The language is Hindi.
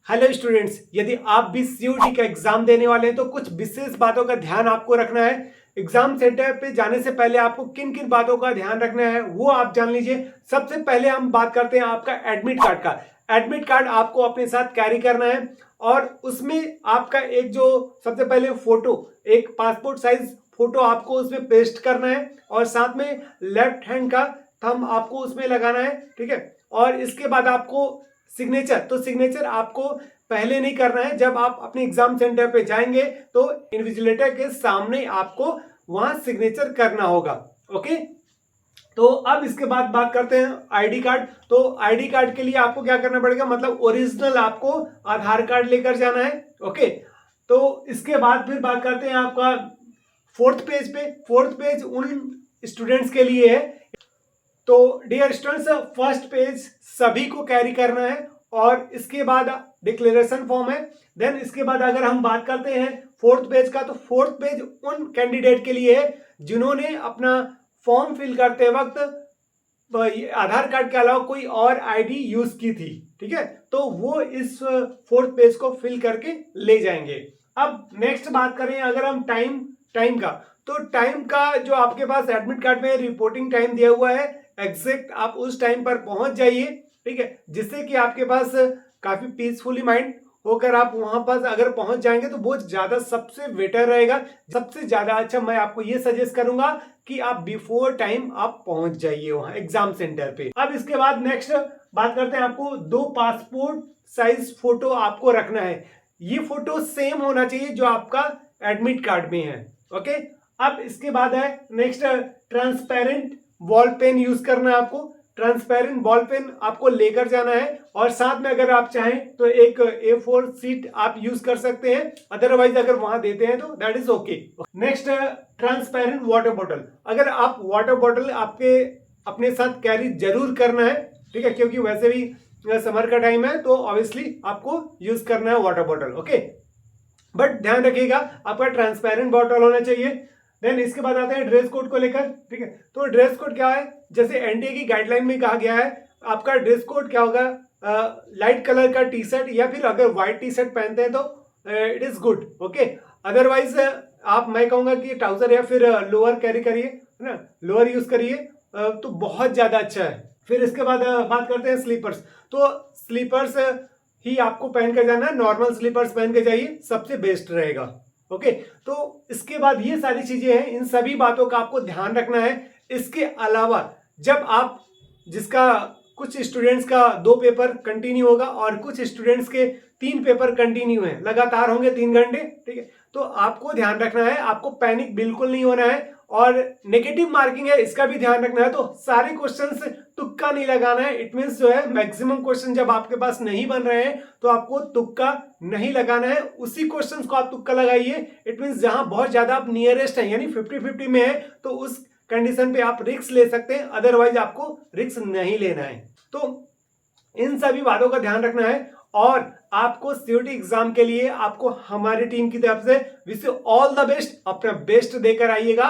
हेलो स्टूडेंट्स, यदि आप भी सीयूटी का एग्जाम देने वाले हैं तो कुछ विशेष बातों का ध्यान आपको रखना है। एग्जाम सेंटर पे जाने से पहले आपको किन किन बातों का ध्यान रखना है वो आप जान लीजिए। सबसे पहले हम बात करते हैं आपका एडमिट कार्ड का। एडमिट कार्ड आपको अपने साथ कैरी करना है और उसमें आपका एक जो सबसे पहले फोटो, एक पासपोर्ट साइज फोटो आपको उसमें पेस्ट करना है और साथ में लेफ्ट हैंड का थंब आपको उसमें लगाना है, ठीक है। और इसके बाद आपको सिग्नेचर आपको पहले नहीं करना है। जब आप अपने एग्जाम सेंटर पे जाएंगे तो इन्विजिलेटर के सामने आपको वहां सिग्नेचर करना होगा। ओके, तो अब इसके बाद बात करते हैं आईडी कार्ड। तो आईडी कार्ड के लिए आपको क्या करना पड़ेगा, मतलब ओरिजिनल आपको आधार कार्ड लेकर जाना है। ओके, तो इसके बाद फिर बात करते हैं आपका फोर्थ पेज उन स्टूडेंट्स के लिए है। तो डियर स्टूडेंट्स, फर्स्ट पेज सभी को कैरी करना है और इसके बाद डिक्लेरेशन फॉर्म है। देन इसके बाद अगर हम बात करते हैं फोर्थ पेज का, तो फोर्थ पेज उन कैंडिडेट के लिए है जिन्होंने अपना फॉर्म फिल करते वक्त आधार कार्ड के अलावा कोई और आईडी यूज की थी, ठीक है। तो वो इस फोर्थ पेज को फिल करके ले जाएंगे। अब नेक्स्ट बात करें अगर हम टाइम का, तो टाइम का जो आपके पास एडमिट कार्ड में रिपोर्टिंग टाइम दिया हुआ है, एग्जैक्ट आप उस टाइम पर पहुंच जाइए, ठीक है। जिससे कि आपके पास काफी पीसफुली माइंड होकर आप वहां पर अगर पहुंच जाएंगे तो बहुत ज्यादा सबसे बेटर रहेगा। सबसे ज्यादा अच्छा मैं आपको ये सजेस्ट करूंगा कि आप बिफोर टाइम आप पहुंच जाइए वहां एग्जाम सेंटर पे। अब इसके बाद नेक्स्ट बात करते हैं, आपको 2 पासपोर्ट साइज फोटो आपको रखना है। ये फोटो सेम होना चाहिए जो आपका एडमिट कार्ड में है। ओके, अब इसके बाद है next, transparent ball pen use करना है आपको। ट्रांसपेरेंट बॉल पेन आपको लेकर जाना है और साथ में अगर आप चाहें तो एक A4 सीट आप यूज कर सकते हैं, अदरवाइज अगर वहां देते हैं तो that is okay. Next, transparent water bottle. अगर आप वाटर बॉटल आपके अपने साथ कैरी जरूर करना है, ठीक है, क्योंकि वैसे भी समर का टाइम है तो ऑब्वियसली आपको यूज करना है वाटर बॉटल। ओके, बट ध्यान रखिएगा आपका ट्रांसपेरेंट बॉटल होना चाहिए। देन इसके बाद आते हैं ड्रेस कोड को लेकर, ठीक है। तो ड्रेस कोड क्या है, जैसे एनटीए की गाइडलाइन में कहा गया है आपका ड्रेस कोड क्या होगा, लाइट कलर का टी शर्ट या फिर अगर व्हाइट टी शर्ट पहनते हैं तो it is good. Okay, otherwise आप, मैं कहूंगा कि ट्राउजर या फिर लोअर कैरी करिए, है ना, लोअर यूज करिए तो बहुत ज्यादा अच्छा है। फिर इसके बाद बात करते हैं स्लीपर्स। तो स्लीपर्स ही आपको पहन के जाना है, नॉर्मल स्लीपर्स पहन के जाइए, सबसे बेस्ट रहेगा। ओके, तो इसके बाद ये सारी चीजें हैं, इन सभी बातों का आपको ध्यान रखना है। इसके अलावा जब आप, जिसका कुछ स्टूडेंट्स का 2 पेपर कंटिन्यू होगा और कुछ स्टूडेंट्स के 3 पेपर कंटिन्यू हैं, लगातार होंगे 3 घंटे, ठीक है। तो आपको ध्यान रखना है, आपको पैनिक बिल्कुल नहीं होना है और नेगेटिव मार्किंग है इसका भी ध्यान रखना है। तो सारे क्वेश्चंस तुक्का नहीं लगाना है। इट मींस जो है मैक्सिमम क्वेश्चन जब आपके पास नहीं बन रहे हैं तो आपको तुक्का नहीं लगाना है, उसी क्वेश्चंस को आप तुक्का लगाइए। इट मींस जहां बहुत ज्यादा आप नियरेस्ट हैं यानी 50-50 में है तो उस कंडीशन पे आप रिस्क ले सकते हैं, अदरवाइज आपको रिस्क नहीं लेना है। तो इन सभी बातों का ध्यान रखना है और आपको सीयूटी एग्जाम के लिए आपको हमारी टीम की तरफ से wish you all the best, अपना बेस्ट देकर आइएगा